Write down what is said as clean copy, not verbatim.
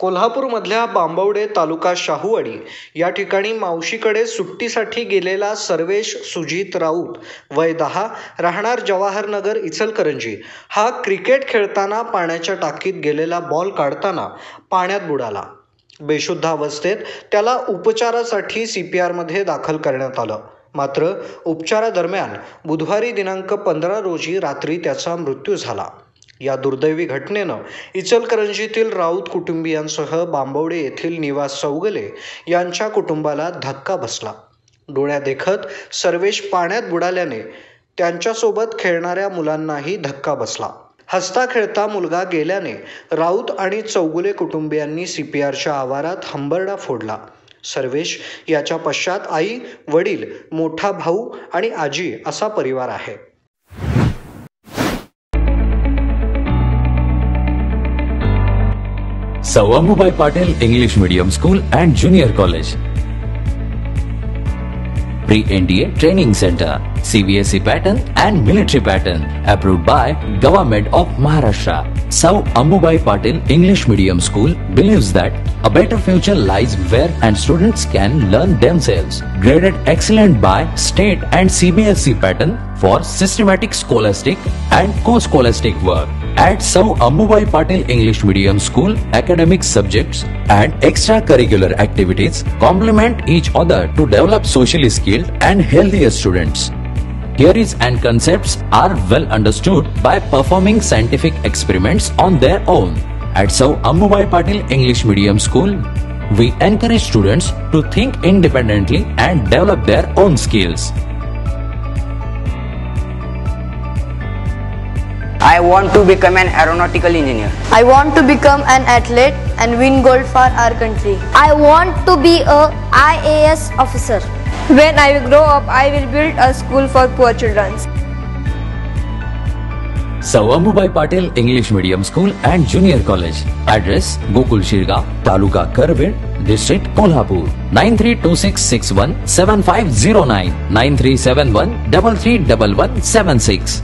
कोल्हापूरमधल्या बांबवडे तालुका शाहूवाडी या ठिकाणी मावशीकडे सुट्टीसाठी गेलेला सर्वेश सुजित राऊत वय 10 राहणार जवाहरनगर इचलकरंजी हा क्रिकेट खेळताना पाण्याच्या टाकीत गेलेला बॉल काढताना पाण्यात बुडाला। बेशुद्ध अवस्थेत त्याला उपचारासाठी CPR मध्ये दाखल करण्यात आलं। मात्र उपचारादरम्यान बुधवारी दिनांक 15 रोजी रात्री त्याचा मृत्यू झाला। या दुर्दैवी घटनेनं इचलकरंजीतील राऊत कुटुंबियांसह बांबवडे येथील निवास चौगले यांच्या कुटुंबाला धक्का बसला। डोळ्यादेखत सर्वेश पाण्यात बुडाल्याने त्यांच्यासोबत खेळणाऱ्या मुलांनाही धक्का बसला। हसता खेळता मुलगा गेल्याने राऊत आणि चौगुले कुटुंबियांनी CPRच्या आवारात हंबरडा फोडला। सर्वेश याच्या पश्चात आई, वडील, मोठा भाऊ आणि आजी असा परिवार आहे। Sir Ammubai Patil English Medium School and Junior College, Pre-NDA Training Center, CBSE pattern and military pattern, approved by Government of Maharashtra. Sir Ammubai Patil English Medium School believes that a better future lies where and students can learn themselves. Graded excellent by state and CBSE pattern for systematic scholastic and co-scholastic work. At Sir Ammubai Patil English Medium School, academic subjects and extracurricular activities complement each other to develop socially skilled and healthier students. Theories and concepts are well understood by performing scientific experiments on their own. At Sir Ammubai Patil English Medium School, we encourage students to think independently and develop their own skills. I want to become an aeronautical engineer. I want to become an athlete and win gold for our country. I want to be a IAS officer. When I grow up, I will build a school for poor children. Sir Ammubai Patil English Medium School and Junior College. Address: Gokul Shirgaon, Taluka Karved, District Kolhapur. 9326617509, 9371331176.